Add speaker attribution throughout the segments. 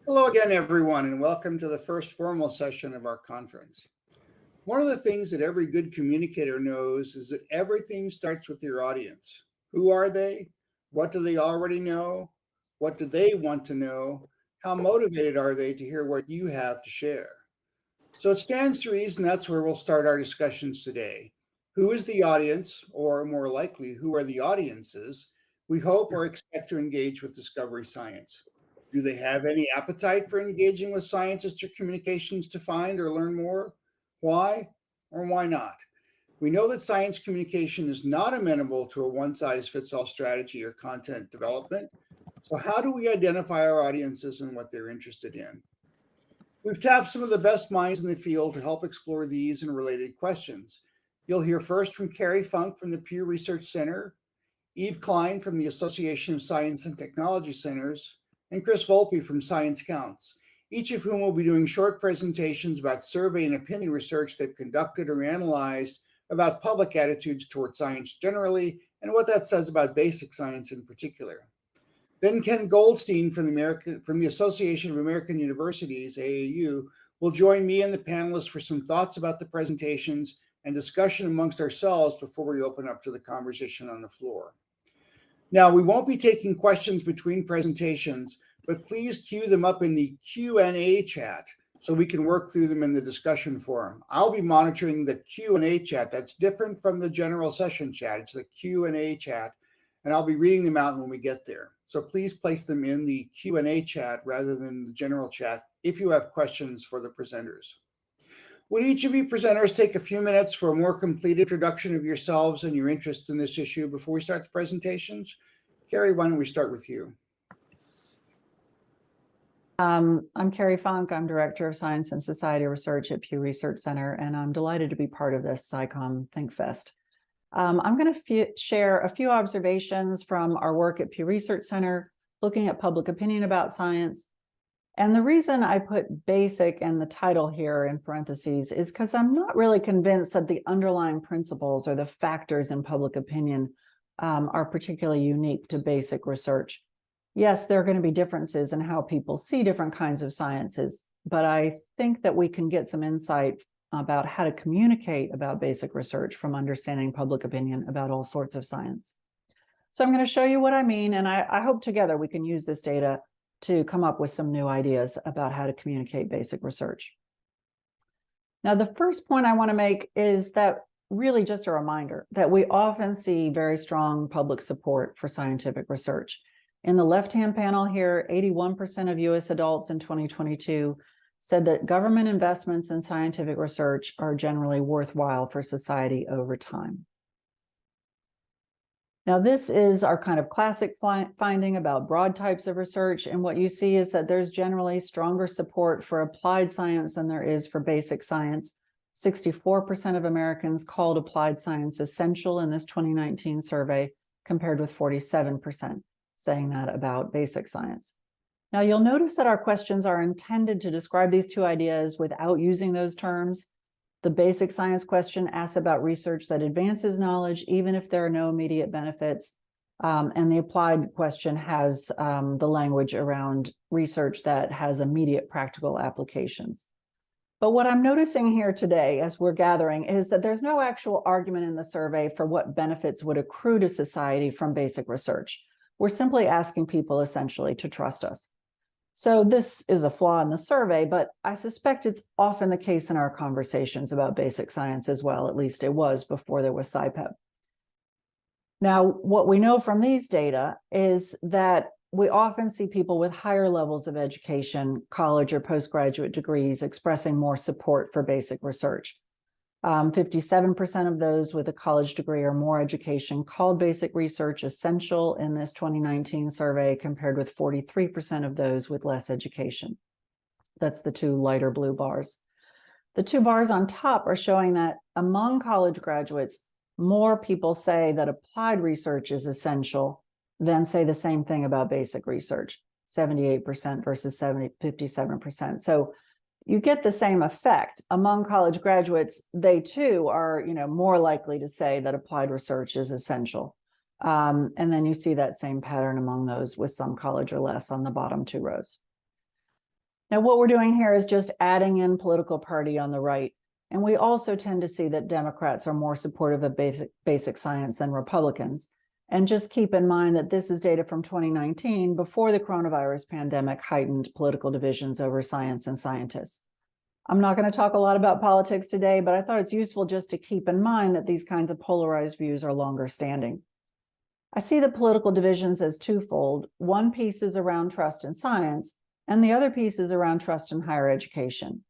Speaker 1: Hello again, everyone, and welcome to the first formal session of our conference. One of the things that every good communicator knows is that everything starts with your audience. Who are they? What do they already know? What do they want to know? How motivated are they to hear what you have to share? So it stands to reason that's where we'll start our discussions today. Who is the audience, or more likely, who are the audiences we hope or expect to engage with Discovery Science? Do they have any appetite for engaging with scientists or communications to find or learn more? Why or why not? We know that science communication is not amenable to a one-size-fits-all strategy or content development. So how do we identify our audiences and what they're interested in? We've tapped some of the best minds in the field to help explore these and related questions. You'll hear first from Cary Funk from the Pew Research Center, Eve Klein from the Association of Science and Technology Centers, and Chris Volpe from ScienceCounts, each of whom will be doing short presentations about survey and opinion research they've conducted or analyzed about public attitudes toward science generally and what that says about basic science in particular. Then Ken Goldstein from the Association of American Universities, AAU, will join me and the panelists for some thoughts about the presentations and discussion amongst ourselves before we open up to the conversation on the floor. Now, we won't be taking questions between presentations, but please queue them up in the Q&A chat so we can work through them in the discussion forum. I'll be monitoring the Q&A chat. That's different from the general session chat. It's the Q&A chat, and I'll be reading them out when we get there. So please place them in the Q&A chat rather than the general chat if you have questions for the presenters. Would each of you presenters take a few minutes for a more complete introduction of yourselves and your interest in this issue before we start the presentations? Cary, why don't we start with you?
Speaker 2: I'm Cary Funk. I'm Director of Science and Society Research at Pew Research Center, and I'm delighted to be part of this SciComm ThinkFest. I'm going to share a few observations from our work at Pew Research Center, looking at public opinion about science. And the reason I put basic in the title here in parentheses is because I'm not really convinced that the underlying principles or the factors in public opinion are particularly unique to basic research. Yes, there are going to be differences in how people see different kinds of sciences, but I think that we can get some insight about how to communicate about basic research from understanding public opinion about all sorts of science. So I'm going to show you what I mean, and I hope together we can use this data to come up with some new ideas about how to communicate basic research. Now, the first point I want to make is that really just a reminder that we often see very strong public support for scientific research. In the left-hand panel here, 81% of US adults in 2022 said that government investments in scientific research are generally worthwhile for society over time. Now, this is our kind of classic finding about broad types of research, and what you see is that there's generally stronger support for applied science than there is for basic science. 64% of Americans called applied science essential in this 2019 survey, compared with 47% saying that about basic science. Now, you'll notice that our questions are intended to describe these two ideas without using those terms. The basic science question asks about research that advances knowledge, even if there are no immediate benefits. And the applied question has the language around research that has immediate practical applications. But what I'm noticing here today, as we're gathering, is that there's no actual argument in the survey for what benefits would accrue to society from basic research. We're simply asking people essentially to trust us. So this is a flaw in the survey, but I suspect it's often the case in our conversations about basic science as well. At least it was before there was SciPEP. Now, what we know from these data is that we often see people with higher levels of education, college or postgraduate degrees, expressing more support for basic research. 57% of those with a college degree or more education called basic research essential in this 2019 survey, compared with 43% of those with less education. That's the two lighter blue bars. The two bars on top are showing that among college graduates, more people say that applied research is essential than say the same thing about basic research, 78% versus 57%. So you get the same effect. Among college graduates, they too are more likely to say that applied research is essential. And then you see that same pattern among those with some college or less on the bottom two rows. Now, what we're doing here is just adding in political party on the right. And we also tend to see that Democrats are more supportive of basic science than Republicans. And just keep in mind that this is data from 2019, before the coronavirus pandemic heightened political divisions over science and scientists. I'm not going to talk a lot about politics today, but I thought it's useful just to keep in mind that these kinds of polarized views are longer standing. I see the political divisions as twofold. One piece is around trust in science, and the other piece is around trust in higher education.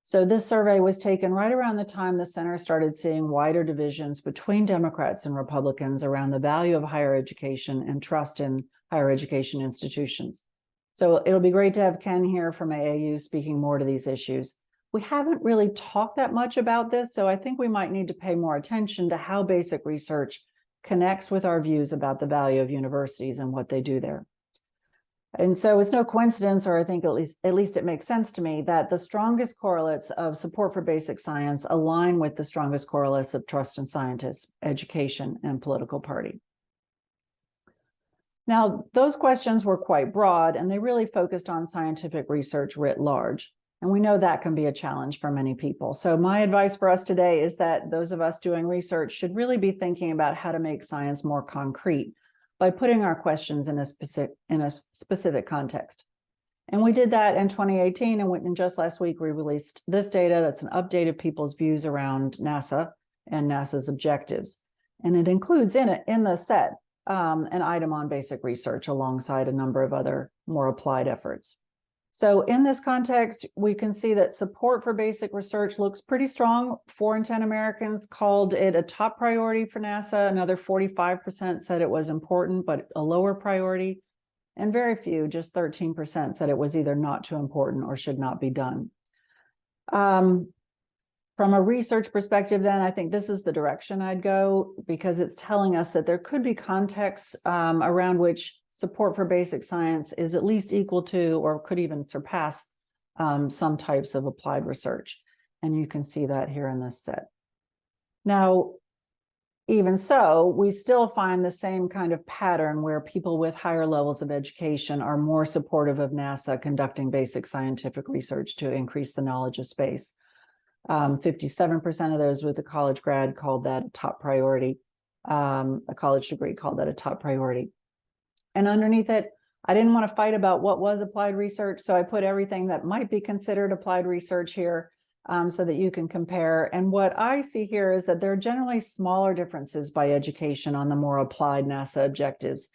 Speaker 2: So this survey was taken right around the time the center started seeing wider divisions between Democrats and Republicans around the value of higher education and trust in higher education institutions. So it'll be great to have Ken here from AAU speaking more to these issues. We haven't really talked that much about this, so I think we might need to pay more attention to how basic research connects with our views about the value of universities and what they do there. And so it's no coincidence, or I think at least it makes sense to me, that the strongest correlates of support for basic science align with the strongest correlates of trust in scientists, education, and political party. Now, those questions were quite broad, and they really focused on scientific research writ large. And we know that can be a challenge for many people. So my advice for us today is that those of us doing research should really be thinking about how to make science more concrete by putting our questions in a specific context. And we did that in 2018, and just last week we released this data that's an update of people's views around NASA and NASA's objectives. And it includes in the set an item on basic research alongside a number of other more applied efforts. So in this context, we can see that support for basic research looks pretty strong. 4 in 10 Americans called it a top priority for NASA. Another 45% said it was important, but a lower priority. And very few, just 13%, said it was either not too important or should not be done. From a research perspective, then, I think this is the direction I'd go, because it's telling us that there could be contexts around which support for basic science is at least equal to or could even surpass some types of applied research. And you can see that here in this set. Now, even so, we still find the same kind of pattern where people with higher levels of education are more supportive of NASA conducting basic scientific research to increase the knowledge of space. 57% of those with a college grad called that a top priority. A college degree called that a top priority. And underneath it, I didn't want to fight about what was applied research, so I put everything that might be considered applied research here so that you can compare. And what I see here is that there are generally smaller differences by education on the more applied NASA objectives.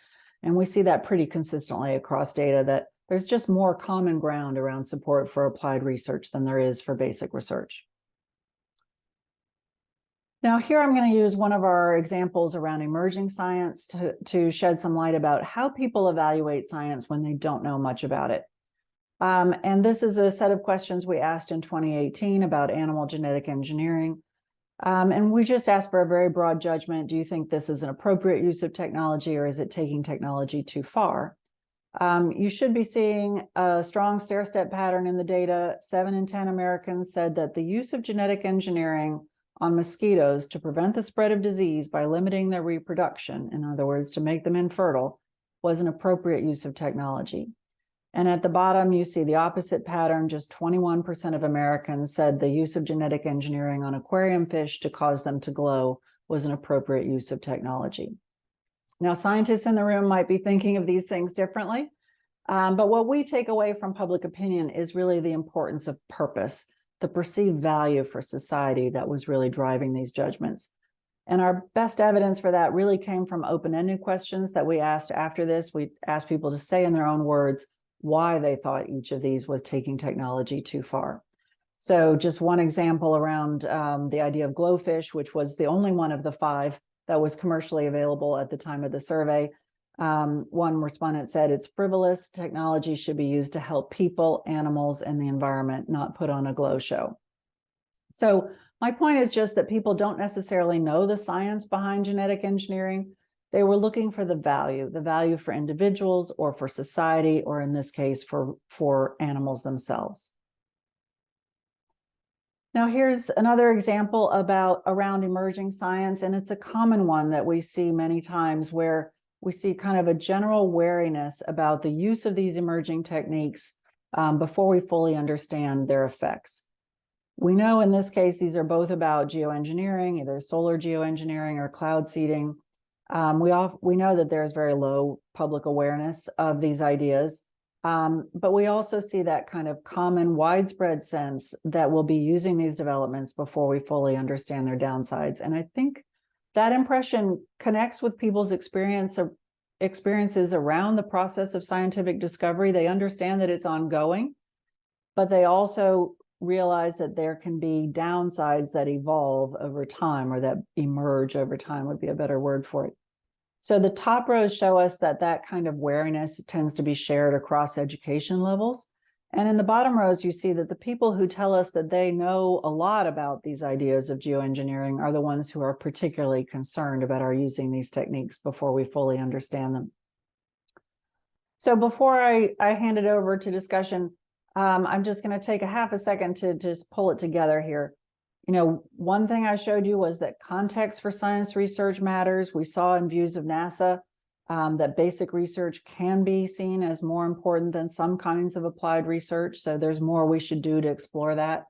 Speaker 2: And we see that pretty consistently across data, that there's just more common ground around support for applied research than there is for basic research. Now, here I'm going to use one of our examples around emerging science to shed some light about how people evaluate science when they don't know much about it. And this is a set of questions we asked in 2018 about animal genetic engineering. And we just asked for a very broad judgment. Do you think this is an appropriate use of technology, or is it taking technology too far? You should be seeing a strong stair-step pattern in the data. 7 in 10 Americans said that the use of genetic engineering on mosquitoes to prevent the spread of disease by limiting their reproduction, in other words, to make them infertile, was an appropriate use of technology. And at the bottom, you see the opposite pattern. Just 21% of Americans said the use of genetic engineering on aquarium fish to cause them to glow was an appropriate use of technology. Now, scientists in the room might be thinking of these things differently, but what we take away from public opinion is really the importance of purpose, the perceived value for society that was really driving these judgments. And our best evidence for that really came from open-ended questions that we asked after this. We asked people to say in their own words why they thought each of these was taking technology too far. So just one example around the idea of glowfish, which was the only one of the 5 that was commercially available at the time of the survey. One respondent said it's frivolous. Technology should be used to help people, animals, and the environment, not put on a glow show. So my point is just that people don't necessarily know the science behind genetic engineering. They were looking for the value for individuals or for society, or in this case, for animals themselves. Now, here's another example around emerging science, and it's a common one that we see many times, where we see kind of a general wariness about the use of these emerging techniques before we fully understand their effects. We know in this case, these are both about geoengineering, either solar geoengineering or cloud seeding. We know that there's very low public awareness of these ideas, but we also see that kind of common widespread sense that we'll be using these developments before we fully understand their downsides. And I think that impression connects with people's experiences around the process of scientific discovery. They understand that it's ongoing, but they also realize that there can be downsides that evolve over time, or that emerge over time would be a better word for it. So the top rows show us that that kind of wariness tends to be shared across education levels. And in the bottom rows, you see that the people who tell us that they know a lot about these ideas of geoengineering are the ones who are particularly concerned about our using these techniques before we fully understand them. So before I hand it over to discussion, I'm just going to take a half a second to just pull it together here. You know, one thing I showed you was that context for science research matters. We saw in views of NASA that basic research can be seen as more important than some kinds of applied research. So there's more we should do to explore that.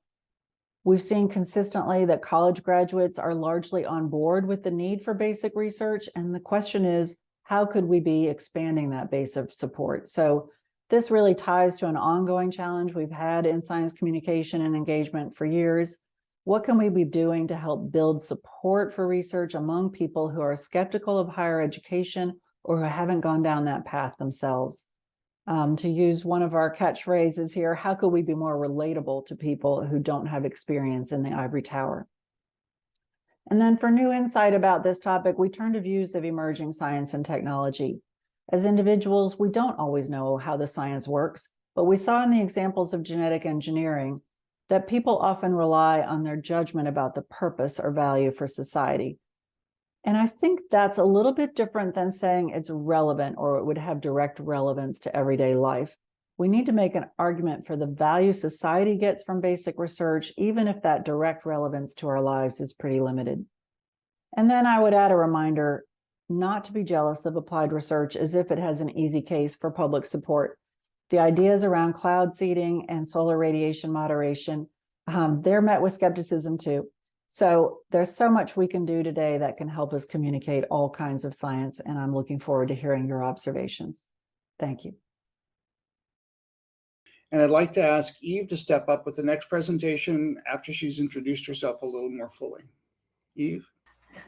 Speaker 2: We've seen consistently that college graduates are largely on board with the need for basic research. And the question is, how could we be expanding that base of support? So this really ties to an ongoing challenge we've had in science communication and engagement for years. What can we be doing to help build support for research among people who are skeptical of higher education or who haven't gone down that path themselves? To use one of our catchphrases here, how could we be more relatable to people who don't have experience in the ivory tower? And then for new insight about this topic, we turn to views of emerging science and technology. As individuals, we don't always know how the science works, but we saw in the examples of genetic engineering that people often rely on their judgment about the purpose or value for society. And I think that's a little bit different than saying it's relevant or it would have direct relevance to everyday life. We need to make an argument for the value society gets from basic research, even if that direct relevance to our lives is pretty limited. And then I would add a reminder not to be jealous of applied research as if it has an easy case for public support. The ideas around cloud seeding and solar radiation moderation, they're met with skepticism too. So there's so much we can do today that can help us communicate all kinds of science, and I'm looking forward to hearing your observations. Thank you.
Speaker 1: And I'd like to ask Eve to step up with the next presentation after she's introduced herself a little more fully. Eve?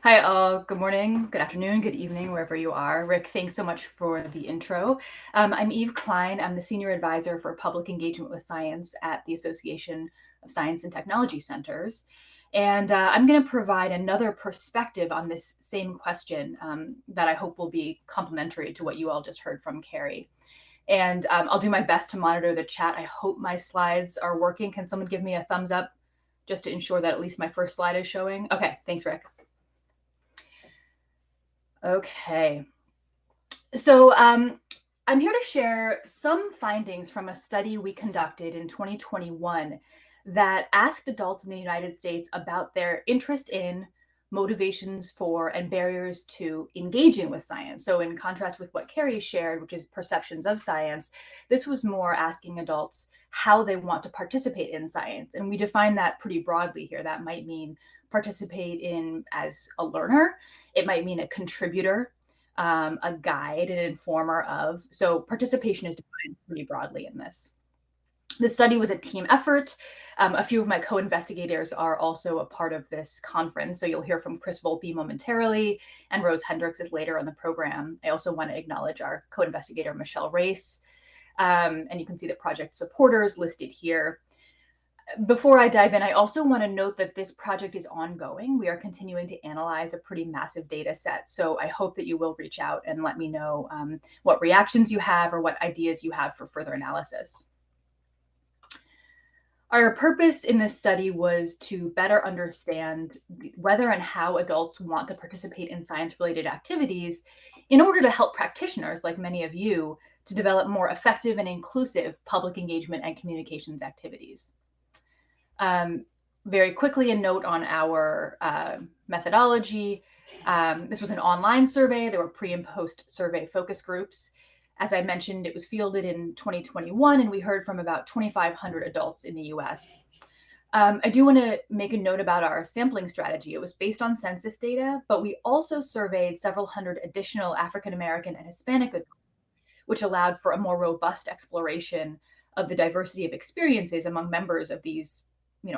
Speaker 3: Hi all, good morning, good afternoon, good evening, wherever you are. Rick, thanks so much for the intro. I'm Eve Klein. I'm the Senior Advisor for Public Engagement with Science at the Association of Science and Technology Centers. And I'm going to provide another perspective on this same question that I hope will be complementary to what you all just heard from Cary. And I'll do my best to monitor the chat. I hope my slides are working. Can someone give me a thumbs up just to ensure that at least my first slide is showing? Okay, thanks, Rick. Okay, so I'm here to share some findings from a study we conducted in 2021 that asked adults in the United States about their interest in, motivations for, and barriers to engaging with science. So in contrast with what Cary shared, which is perceptions of science, this was more asking adults how they want to participate in science. And we define that pretty broadly here. That might mean participate in as a learner. It might mean a contributor, a guide, an informer of. So participation is defined pretty broadly in this. The study was a team effort. A few of my co-investigators are also a part of this conference. So you'll hear from Chris Volpe momentarily, and Rose Hendricks is later on the program. I also want to acknowledge our co-investigator, Michelle Race. And you can see the project supporters listed here. Before I dive in, I also want to note that this project is ongoing. We are continuing to analyze a pretty massive data set. So I hope that you will reach out and let me know what reactions you have or what ideas you have for further analysis. Our purpose in this study was to better understand whether and how adults want to participate in science-related activities in order to help practitioners, like many of you, to develop more effective and inclusive public engagement and communications activities. Very quickly, a note on our methodology. This was an online survey. There were pre and post survey focus groups. As I mentioned, it was fielded in 2021, and we heard from about 2,500 adults in the US. I do want to make a note about our sampling strategy. It was based on census data, but we also surveyed several hundred additional African American and Hispanic adults, which allowed for a more robust exploration of the diversity of experiences among members of these,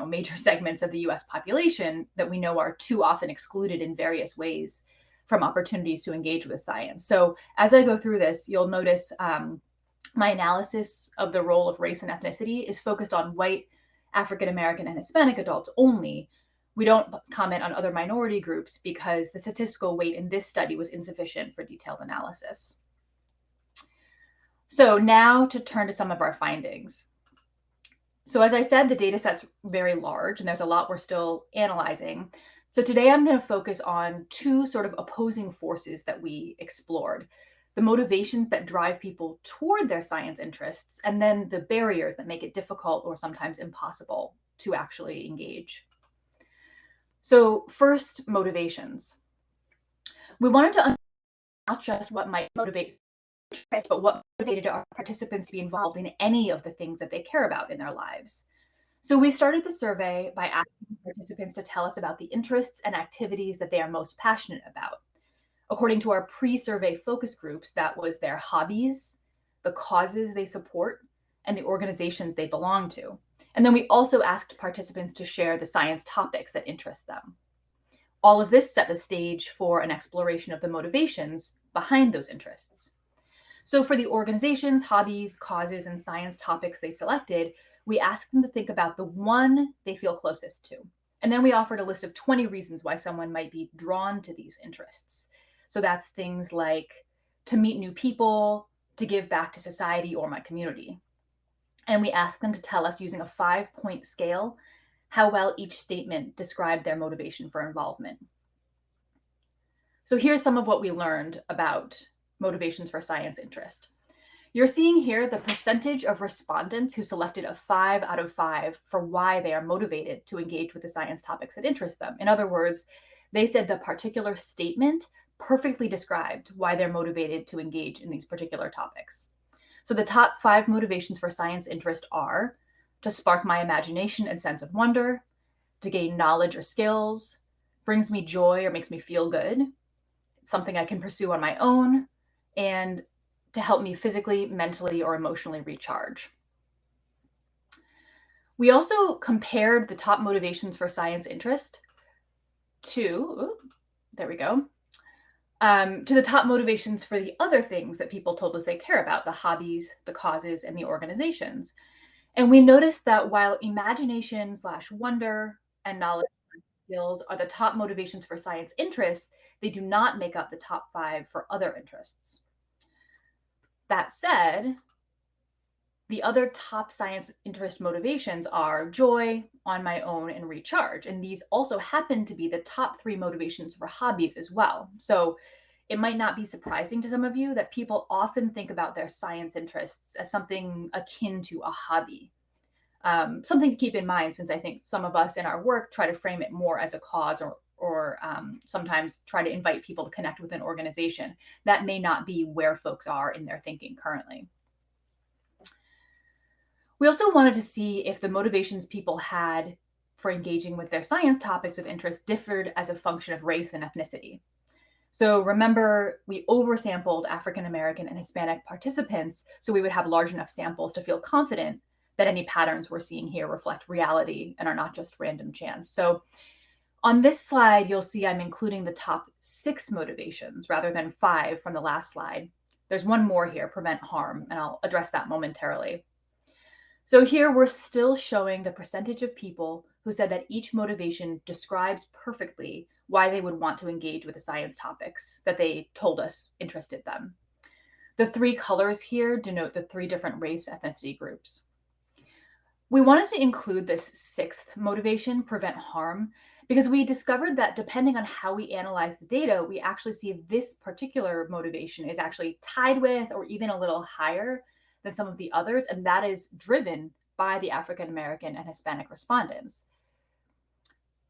Speaker 3: major segments of the US population that we know are too often excluded in various ways from opportunities to engage with science. So as I go through this, you'll notice my analysis of the role of race and ethnicity is focused on white, African American, and Hispanic adults only. We don't comment on other minority groups because the statistical weight in this study was insufficient for detailed analysis. So now to turn to some of our findings. So as I said, the data set's very large and there's a lot we're still analyzing. So today I'm going to focus on two sort of opposing forces that we explored: the motivations that drive people toward their science interests, and then the barriers that make it difficult or sometimes impossible to actually engage. So first, motivations. We wanted to understand not just what might motivate interest, but what motivated our participants to be involved in any of the things that they care about in their lives. So we started the survey by asking participants to tell us about the interests and activities that they are most passionate about. According to our pre-survey focus groups, that was their hobbies, the causes they support, and the organizations they belong to. And then we also asked participants to share the science topics that interest them. All of this set the stage for an exploration of the motivations behind those interests. So for the organizations, hobbies, causes, and science topics they selected, we asked them to think about the one they feel closest to. And then we offered a list of 20 reasons why someone might be drawn to these interests. So that's things like to meet new people, to give back to society or my community. And we asked them to tell us using a 5-point scale how well each statement described their motivation for involvement. So here's some of what we learned about motivations for science interest. You're seeing here the percentage of respondents who selected a 5 out of 5 for why they are motivated to engage with the science topics that interest them. In other words, they said the particular statement perfectly described why they're motivated to engage in these particular topics. So the top 5 motivations for science interest are to spark my imagination and sense of wonder, to gain knowledge or skills, brings me joy or makes me feel good, it's something I can pursue on my own, and to help me physically, mentally, or emotionally recharge. We also compared the top motivations for science interest to the top motivations for the other things that people told us they care about: the hobbies, the causes, and the organizations. And we noticed that while imagination/wonder and knowledge skills are the top motivations for science interests, they do not make up the top 5 for other interests. That said, the other top science interest motivations are joy, on my own, and recharge. And these also happen to be the top 3 motivations for hobbies as well. So it might not be surprising to some of you that people often think about their science interests as something akin to a hobby. Something to keep in mind, since I think some of us in our work try to frame it more as a cause or sometimes try to invite people to connect with an organization. That may not be where folks are in their thinking currently. We also wanted to see if the motivations people had for engaging with their science topics of interest differed as a function of race and ethnicity. So remember, we oversampled African American and Hispanic participants, so we would have large enough samples to feel confident that any patterns we're seeing here reflect reality and are not just random chance. So on this slide, you'll see I'm including the top 6 motivations rather than 5 from the last slide. There's one more here, prevent harm, and I'll address that momentarily. So here we're still showing the percentage of people who said that each motivation describes perfectly why they would want to engage with the science topics that they told us interested them. The 3 colors here denote the 3 different race ethnicity groups. We wanted to include this 6th motivation, prevent harm, because we discovered that depending on how we analyze the data, we actually see this particular motivation is actually tied with or even a little higher than some of the others, and that is driven by the African American and Hispanic respondents.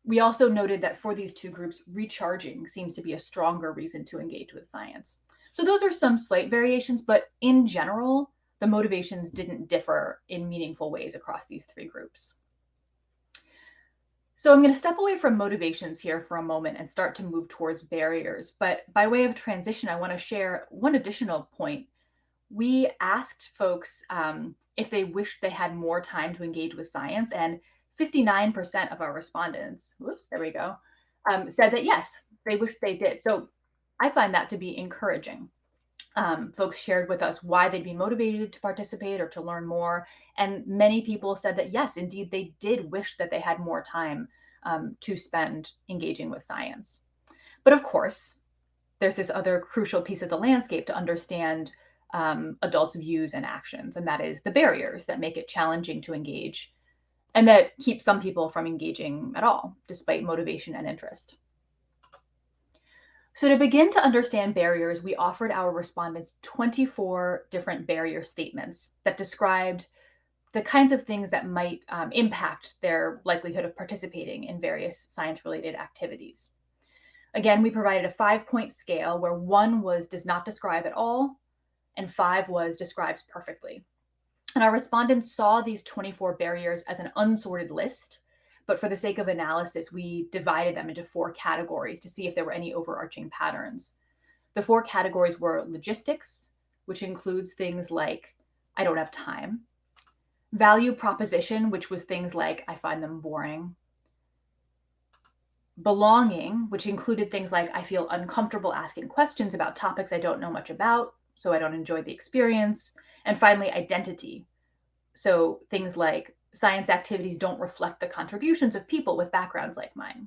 Speaker 3: We also noted that for these 2 groups, recharging seems to be a stronger reason to engage with science. So those are some slight variations, but in general, the motivations didn't differ in meaningful ways across these three groups. So I'm going to step away from motivations here for a moment and start to move towards barriers. But by way of transition, I want to share one additional point. We asked folks if they wished they had more time to engage with science, and 59% of our respondents, said that yes, they wish they did. So I find that to be encouraging. Folks shared with us why they'd be motivated to participate or to learn more. And many people said that, yes, indeed, they did wish that they had more time to spend engaging with science. But of course, there's this other crucial piece of the landscape to understand adults' views and actions, and that is the barriers that make it challenging to engage and that keep some people from engaging at all, despite motivation and interest. So to begin to understand barriers, we offered our respondents 24 different barrier statements that described the kinds of things that might impact their likelihood of participating in various science-related activities. Again, we provided a 5-point scale where 1 was does not describe at all, and 5 was describes perfectly. And our respondents saw these 24 barriers as an unsorted list, but for the sake of analysis, we divided them into 4 categories to see if there were any overarching patterns. The 4 categories were logistics, which includes things like, I don't have time. Value proposition, which was things like, I find them boring. Belonging, which included things like, I feel uncomfortable asking questions about topics I don't know much about, so I don't enjoy the experience. And finally, identity. So things like, science activities don't reflect the contributions of people with backgrounds like mine.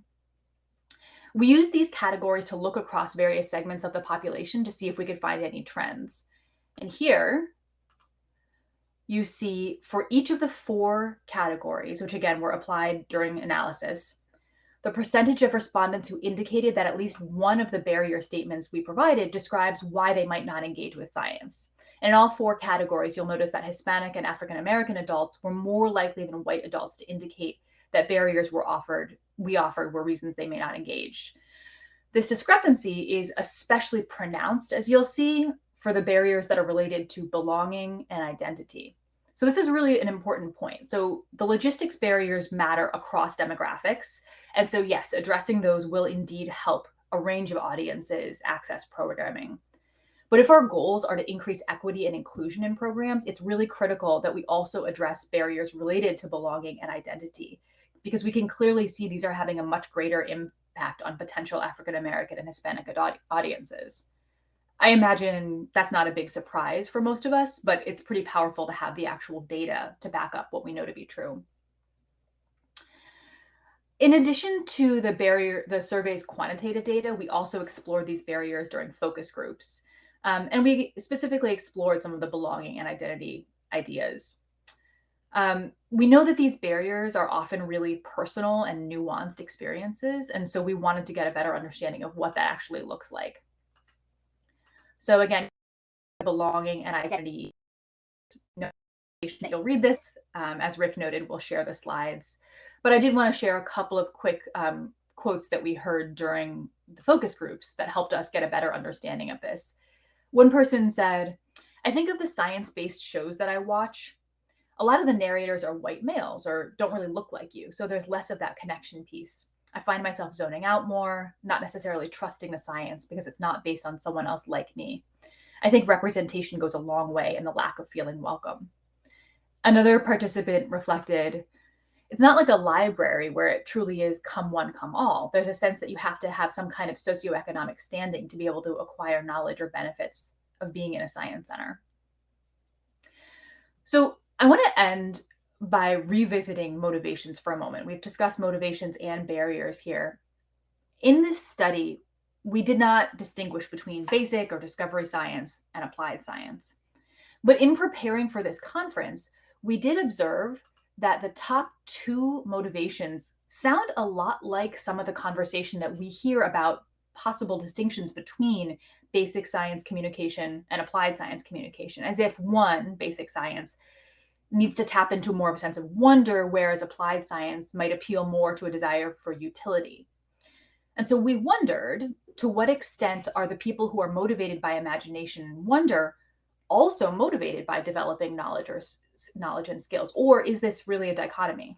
Speaker 3: We used these categories to look across various segments of the population to see if we could find any trends. And here you see for each of the 4 categories, which again were applied during analysis, the percentage of respondents who indicated that at least one of the barrier statements we provided describes why they might not engage with science. And in all 4 categories, you'll notice that Hispanic and African American adults were more likely than white adults to indicate that barriers we offered were reasons they may not engage. This discrepancy is especially pronounced, as you'll see, for the barriers that are related to belonging and identity. So this is really an important point. So the logistics barriers matter across demographics. And so yes, addressing those will indeed help a range of audiences access programming. But if our goals are to increase equity and inclusion in programs, it's really critical that we also address barriers related to belonging and identity, because we can clearly see these are having a much greater impact on potential African American and Hispanic audiences. I imagine that's not a big surprise for most of us, but it's pretty powerful to have the actual data to back up what we know to be true. In addition to the survey's quantitative data, we also explored these barriers during focus groups. And we specifically explored some of the belonging and identity ideas. We know that these barriers are often really personal and nuanced experiences, and so we wanted to get a better understanding of what that actually looks like. So again, belonging and identity. You'll read this. As Rick noted, we'll share the slides. But I did want to share a couple of quick quotes that we heard during the focus groups that helped us get a better understanding of this. One person said, I think of the science-based shows that I watch. A lot of the narrators are white males or don't really look like you, so there's less of that connection piece. I find myself zoning out more, not necessarily trusting the science because it's not based on someone else like me. I think representation goes a long way in the lack of feeling welcome. Another participant reflected, it's not like a library where it truly is come one, come all. There's a sense that you have to have some kind of socioeconomic standing to be able to acquire knowledge or benefits of being in a science center. So I want to end by revisiting motivations for a moment. We've discussed motivations and barriers here. In this study, we did not distinguish between basic or discovery science and applied science. But in preparing for this conference, we did observe that the top 2 motivations sound a lot like some of the conversation that we hear about possible distinctions between basic science communication and applied science communication, as if one, basic science, needs to tap into more of a sense of wonder, whereas applied science might appeal more to a desire for utility. And so we wondered, to what extent are the people who are motivated by imagination and wonder also motivated by developing knowledge and skills? Or is this really a dichotomy?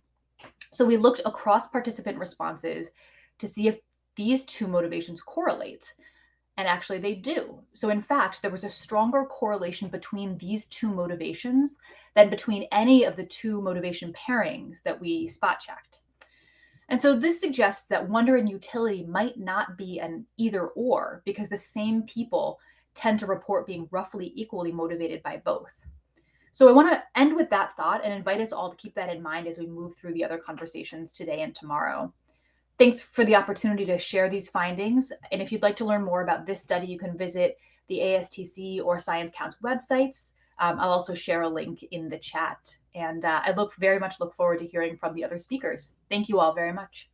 Speaker 3: So we looked across participant responses to see if these two motivations correlate. And actually they do. So in fact, there was a stronger correlation between these two motivations than between any of the two motivation pairings that we spot checked. And so this suggests that wonder and utility might not be an either or, because the same people tend to report being roughly equally motivated by both. So I want to end with that thought and invite us all to keep that in mind as we move through the other conversations today and tomorrow. Thanks for the opportunity to share these findings. And if you'd like to learn more about this study, you can visit the ASTC or ScienceCounts websites. I'll also share a link in the chat. And I very much look forward to hearing from the other speakers. Thank you all very much.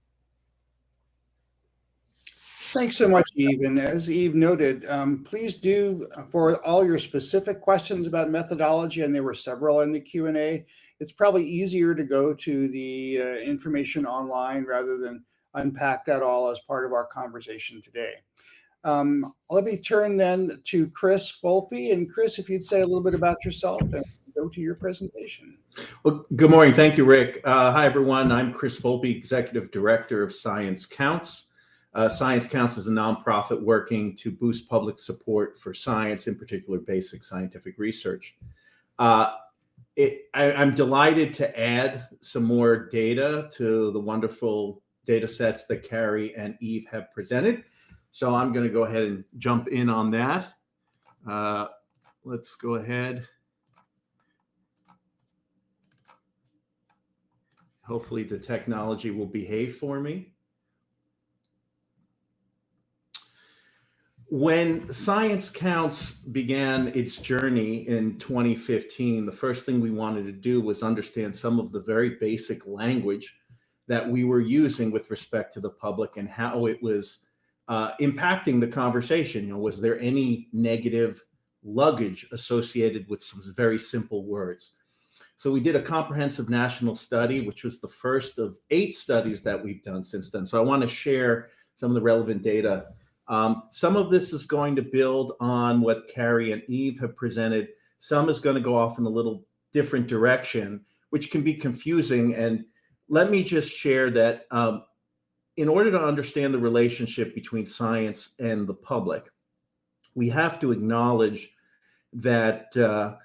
Speaker 1: Thanks so much, Eve. And as Eve noted, please do, for all your specific questions about methodology, and there were several in the Q&A, it's probably easier to go to the information online rather than unpack that all as part of our conversation today. Let me turn then to Chris Volpe. And Chris, if you'd say a little bit about yourself and go to your presentation.
Speaker 4: Well, good morning. Thank you, Rick. Hi, everyone. I'm Chris Volpe, Executive Director of ScienceCounts. ScienceCounts is a nonprofit working to boost public support for science, in particular basic scientific research. I'm delighted to add some more data to the wonderful data sets that Cary and Eve have presented. So I'm going to go ahead and jump in on that. Let's go ahead. Hopefully the technology will behave for me. When ScienceCounts began its journey in 2015, the first thing we wanted to do was understand some of the very basic language that we were using with respect to the public and how it was impacting the conversation. You know, was there any negative luggage associated with some very simple words? So we did a comprehensive national study, which was the first of 8 studies that we've done since then. So I want to share some of the relevant data. Some of this is going to build on what Cary and Eve have presented. Some is going to go off in a little different direction, which can be confusing. And let me just share that in order to understand the relationship between science and the public, we have to acknowledge that the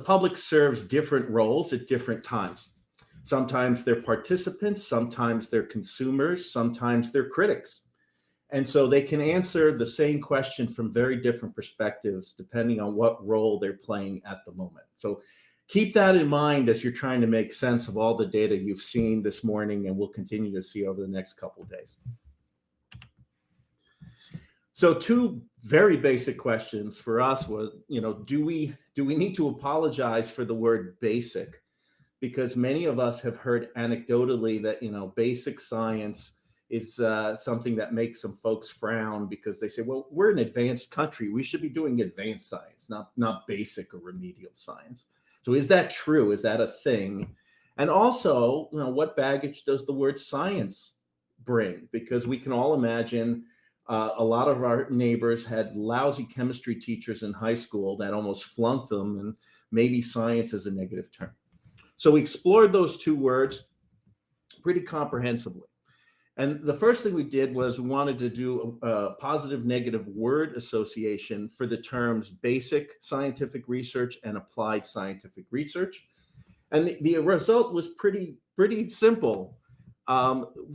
Speaker 4: public serves different roles at different times. Sometimes they're participants, sometimes they're consumers, sometimes they're critics. And so they can answer the same question from very different perspectives, depending on what role they're playing at the moment. So keep that in mind as you're trying to make sense of all the data you've seen this morning and will continue to see over the next couple of days. So 2 very basic questions for us was, do we need to apologize for the word basic? Because many of us have heard anecdotally that, basic science is something that makes some folks frown because they say, well, we're an advanced country. We should be doing advanced science, not basic or remedial science. So is that true? Is that a thing? And also, what baggage does the word science bring? Because we can all imagine a lot of our neighbors had lousy chemistry teachers in high school that almost flunked them, and maybe science is a negative term. So we explored those 2 words pretty comprehensively. And the first thing we did was we wanted to do a positive negative word association for the terms basic scientific research and applied scientific research. And the result was pretty simple.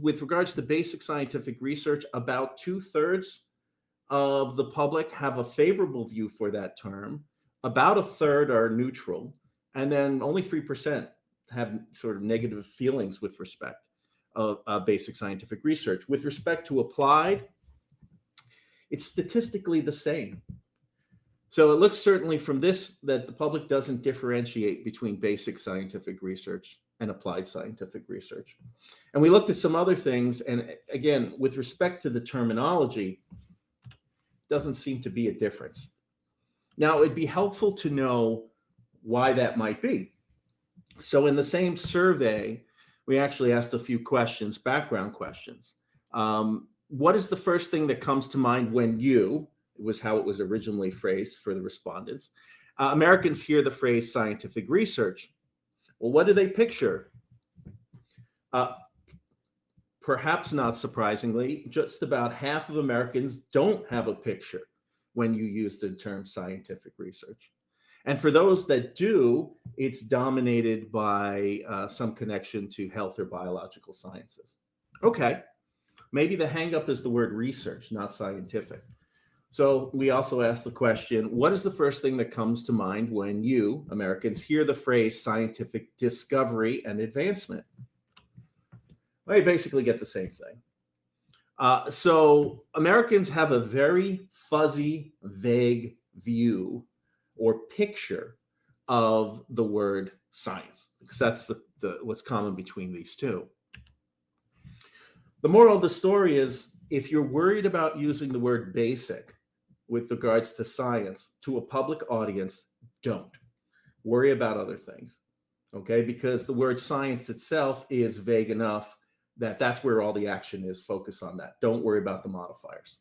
Speaker 4: With regards to basic scientific research, about 2/3 of the public have a favorable view for that term. About 1/3 are neutral. And then only 3% have sort of negative feelings with respect of basic scientific research. With respect to applied, it's statistically the same. So it looks certainly from this that the public doesn't differentiate between basic scientific research and applied scientific research. And we looked at some other things. And again, with respect to the terminology, doesn't seem to be a difference. Now, it'd be helpful to know why that might be. So in the same survey, we actually asked a few questions, background questions. What is the first thing that comes to mind when you, it was how it was originally phrased for the respondents, Americans hear the phrase scientific research? Well, what do they picture? Perhaps not surprisingly, just about half of Americans don't have a picture when you use the term scientific research. And for those that do, it's dominated by some connection to health or biological sciences. Okay, maybe the hangup is the word research, not scientific. So we also asked the question, what is the first thing that comes to mind when you, Americans, hear the phrase scientific discovery and advancement? Well, you basically get the same thing. So Americans have a very fuzzy, vague view or picture of the word science, because that's what's common between these two. The moral of the story is, if you're worried about using the word basic with regards to science to a public audience, don't. Worry about other things, okay? Because the word science itself is vague enough that that's where all the action is. Focus on that. Don't worry about the modifiers.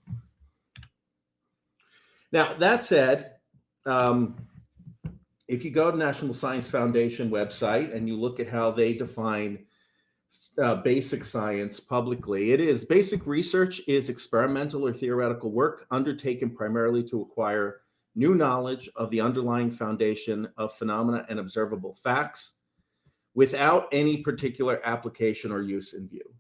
Speaker 4: Now, that said, if you go to National Science Foundation website and you look at how they define basic science publicly, it is basic research is experimental or theoretical work undertaken primarily to acquire new knowledge of the underlying foundation of phenomena and observable facts without any particular application or use in view.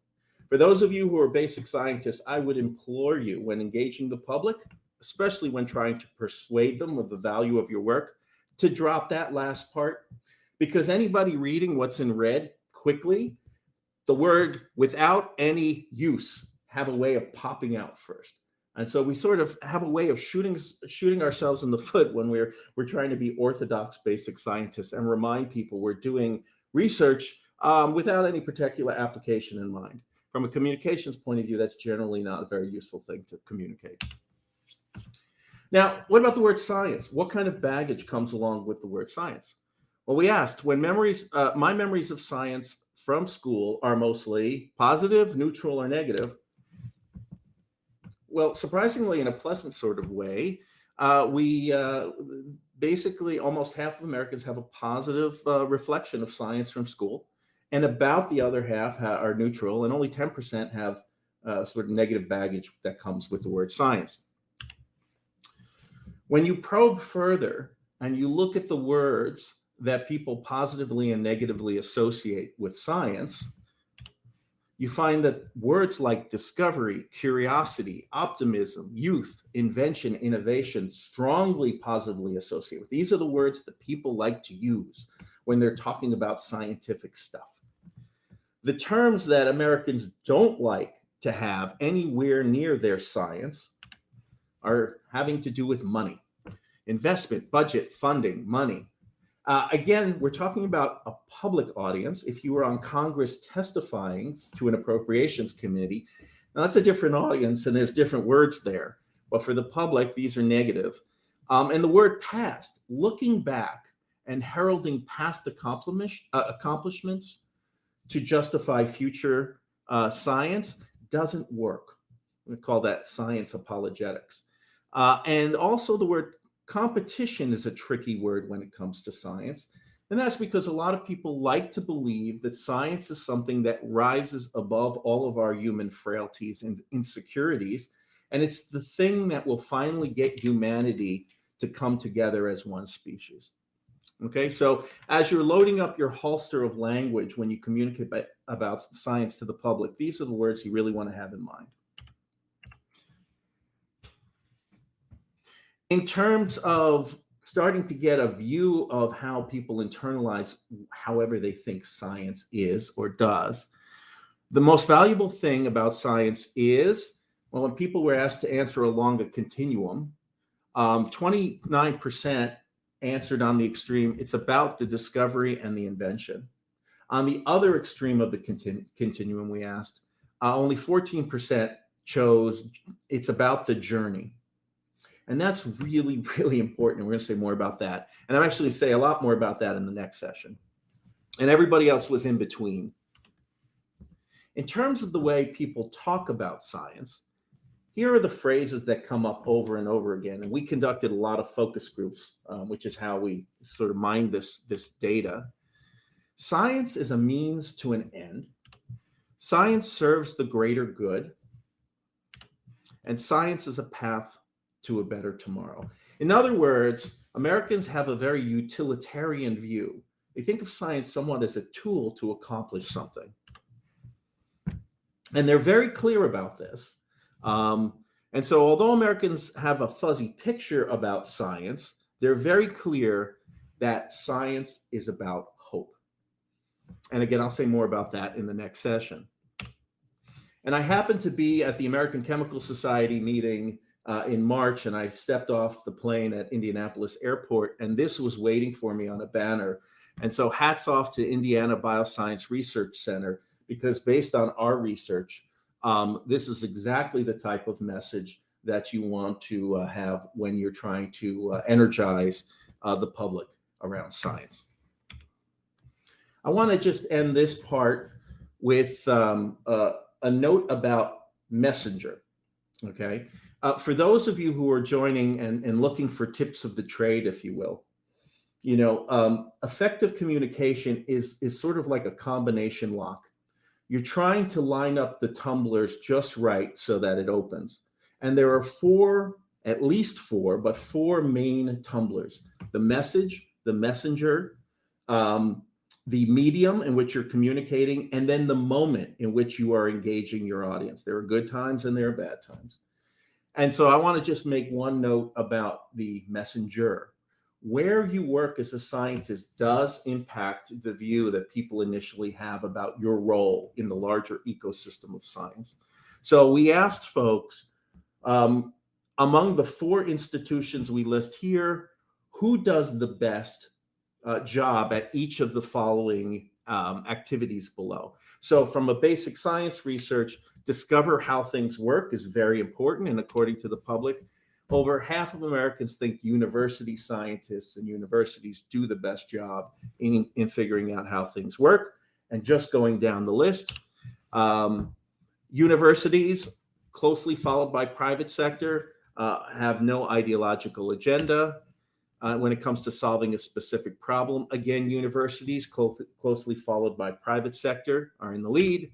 Speaker 4: For those of you who are basic scientists, I would implore you, when engaging the public, especially when trying to persuade them of the value of your work, to drop that last part, because anybody reading what's in red quickly, the word without any use have a way of popping out first. And so we sort of have a way of shooting ourselves in the foot when we're trying to be orthodox basic scientists and remind people we're doing research without any particular application in mind. From a communications point of view, that's generally not a very useful thing to communicate. Now, what about the word science? What kind of baggage comes along with the word science? Well, we asked, when my memories of science from school are mostly positive, neutral, or negative. Well, surprisingly, in a pleasant sort of way, basically almost half of Americans have a positive reflection of science from school, and about the other half are neutral, and only 10% have sort of negative baggage that comes with the word science. When you probe further and you look at the words that people positively and negatively associate with science, you find that words like discovery, curiosity, optimism, youth, invention, innovation strongly positively associate with. These are the words that people like to use when they're talking about scientific stuff. The terms that Americans don't like to have anywhere near their science are having to do with money, investment, budget, funding, money. Again, we're talking about a public audience. If you were on Congress testifying to an appropriations committee, now that's a different audience and there's different words there. But for the public, these are negative. And the word past, looking back and heralding past accomplishments to justify future science doesn't work. We call that science apologetics. And also the word competition is a tricky word when it comes to science. And that's because a lot of people like to believe that science is something that rises above all of our human frailties and insecurities. And it's the thing that will finally get humanity to come together as one species. Okay, so as you're loading up your holster of language when you communicate about science to the public, these are the words you really want to have in mind. In terms of starting to get a view of how people internalize however they think science is or does, the most valuable thing about science is, well, when people were asked to answer along a continuum, 29% answered on the extreme, it's about the discovery and the invention. On the other extreme of the continuum, we asked, only 14% chose it's about the journey. And that's really, really important. We're going to say more about that. And I'm actually say a lot more about that in the next session. And everybody else was in between. In terms of the way people talk about science, here are the phrases that come up over and over again. And we conducted a lot of focus groups, which is how we sort of mined this data. Science is a means to an end. Science serves the greater good. And science is a path to a better tomorrow. In other words, Americans have a very utilitarian view. They think of science somewhat as a tool to accomplish something. And they're very clear about this. And so although Americans have a fuzzy picture about science, they're very clear that science is about hope. And again, I'll say more about that in the next session. And I happened to be at the American Chemical Society meeting in March, and I stepped off the plane at Indianapolis Airport, and this was waiting for me on a banner. And so hats off to Indiana Bioscience Research Center, because based on our research, this is exactly the type of message that you want to have when you're trying to energize the public around science. I want to just end this part with a note about messenger, okay? For those of you who are joining and looking for tips of the trade, if you will, you know, effective communication is sort of like a combination lock. You're trying to line up the tumblers just right so that it opens. And there are at least four main tumblers: the message, the messenger, the medium in which you're communicating, and then the moment in which you are engaging your audience. There are good times and there are bad times. And so I want to just make one note about the messenger. Where you work as a scientist does impact the view that people initially have about your role in the larger ecosystem of science. So we asked folks, among the 4 institutions we list here, who does the best job at each of the following activities below. So from a basic science research, discover how things work is very important. And according to the public, over half of Americans think university scientists and universities do the best job in figuring out how things work. And just going down the list, universities, closely followed by private sector, have no ideological agenda when it comes to solving a specific problem. Again, universities, closely followed by private sector, are in the lead.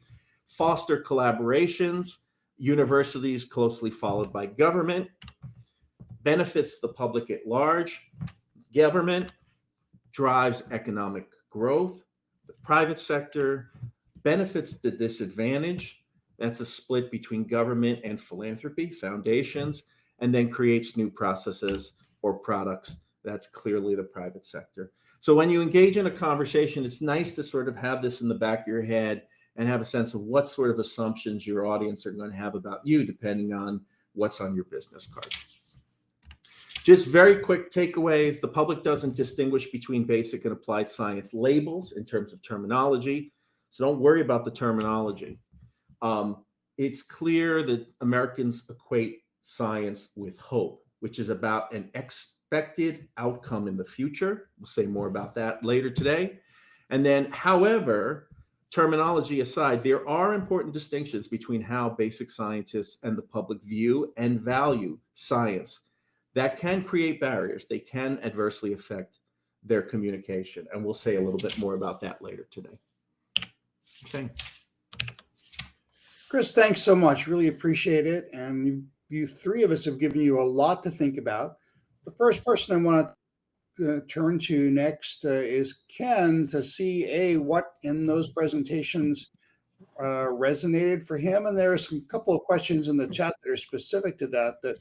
Speaker 4: Foster collaborations, universities closely followed by government. Benefits the public at large. Government drives economic growth. The private sector benefits the disadvantaged. That's a split between government and philanthropy, foundations, and then creates new processes or products. That's clearly the private sector. So when you engage in a conversation, it's nice to sort of have this in the back of your head and have a sense of what sort of assumptions your audience are going to have about you, depending on what's on your business card. Just very quick takeaways. The public doesn't distinguish between basic and applied science labels in terms of terminology. So don't worry about the terminology. It's clear that Americans equate science with hope, which is about an expected outcome in the future. We'll say more about that later today. And then, however, terminology aside, there are important distinctions between how basic scientists and the public view and value science that can create barriers. They can adversely affect their communication. And we'll say a little bit more about that later today. Okay.
Speaker 1: Chris, thanks so much. Really appreciate it. And you 3 of us have given you a lot to think about. The first person I want to turn to next is Ken, to see what in those presentations resonated for him. And there are some couple of questions in the chat that are specific to that.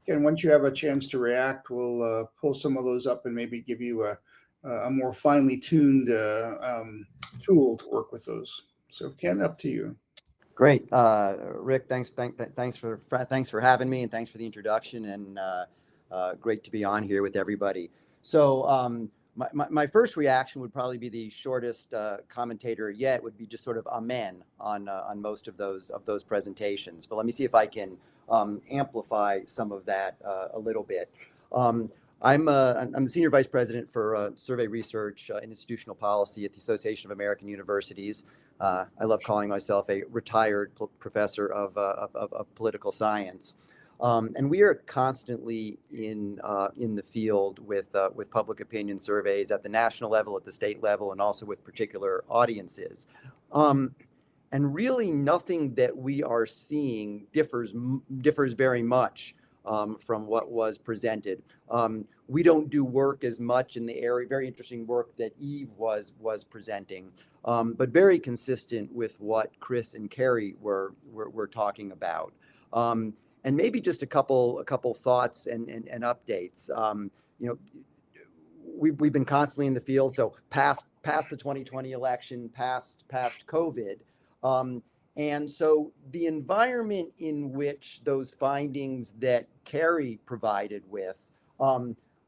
Speaker 1: Ken, once you have a chance to react, we'll pull some of those up and maybe give you a more finely tuned tool to work with those. So Ken, up to you.
Speaker 5: Great, Rick. Thanks for having me, and thanks for the introduction. And great to be on here with everybody. So my first reaction would probably be the shortest commentator yet. Would be just sort of amen on most of those presentations. But let me see if I can amplify some of that a little bit. I'm the Senior Vice President for Survey Research and Institutional Policy at the Association of American Universities. I love calling myself a retired professor of political science. And we are constantly in the field with public opinion surveys at the national level, at the state level, and also with particular audiences. And really nothing that we are seeing differs very much from what was presented. We don't do work as much in the area, very interesting work that Eve was presenting, but very consistent with what Chris and Cary were talking about. And maybe just a couple thoughts and updates. We've been constantly in the field, so past the 2020 election, past COVID. And so the environment in which those findings that Cary provided with,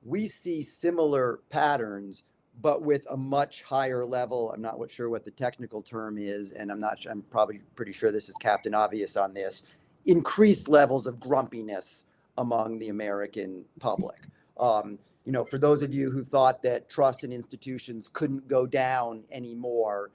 Speaker 5: we see similar patterns, but with a much higher level. I'm not sure what the technical term is, and I'm probably pretty sure this is Captain Obvious on this, increased levels of grumpiness among the American public. For those of you who thought that trust in institutions couldn't go down anymore,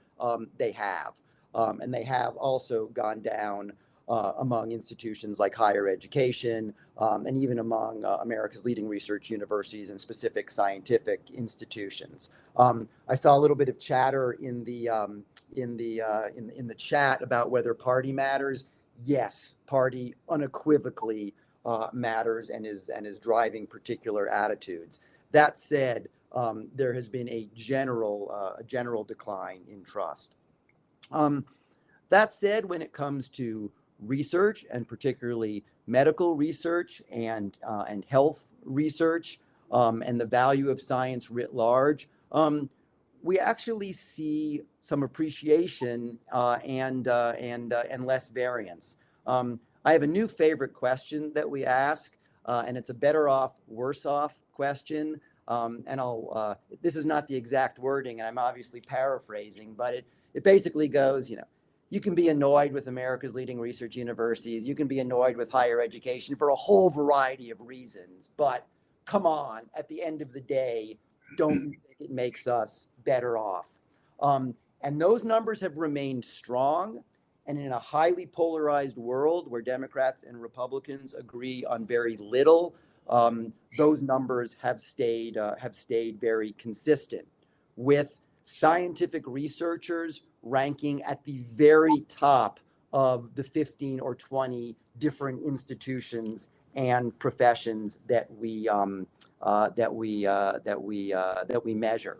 Speaker 5: they have. And they have also gone down among institutions like higher education, and even among America's leading research universities and specific scientific institutions. I saw a little bit of chatter in the chat about whether party matters. Yes, party unequivocally matters and is driving particular attitudes. That said, there has been a general decline in trust. That said, when it comes to research, and particularly medical research and health research, and the value of science writ large, we actually see some appreciation and less variance. I have a new favorite question that we ask, and it's a better off, worse off question. And this is not the exact wording, and I'm obviously paraphrasing, but it basically goes, you can be annoyed with America's leading research universities. You can be annoyed with higher education for a whole variety of reasons. But come on, at the end of the day, don't you think it makes us better off? And those numbers have remained strong. And in a highly polarized world where Democrats and Republicans agree on very little, those numbers have stayed very consistent, with scientific researchers ranking at the very top of the 15 or 20 different institutions and professions that we measure.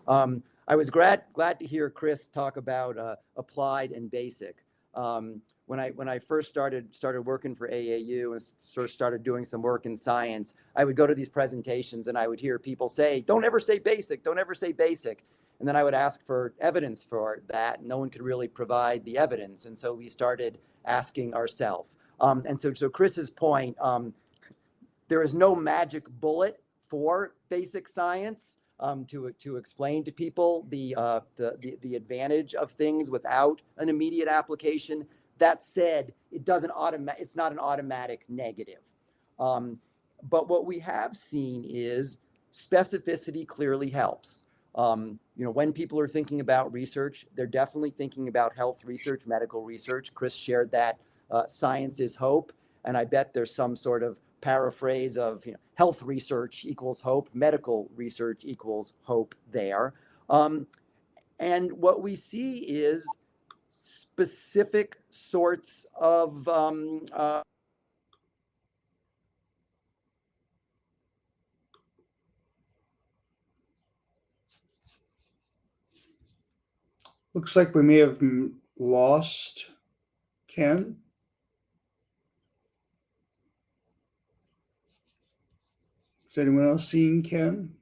Speaker 5: I was glad to hear Chris talk about applied and basic. When I first started working for AAU and first started doing some work in science, I would go to these presentations and I would hear people say, "Don't ever say basic, don't ever say basic." And then I would ask for evidence for that. No one could really provide the evidence. And so we started asking ourselves. And so Chris's point, there is no magic bullet for basic science to explain to people the advantage of things without an immediate application. That said, it's not an automatic negative. But what we have seen is specificity clearly helps. When people are thinking about research, they're definitely thinking about health research, medical research. Chris shared that science is hope. And I bet there's some sort of paraphrase of health research equals hope, medical research equals hope there. And what we see is specific sorts of
Speaker 1: Looks like we may have lost Ken. Is anyone else seeing Ken?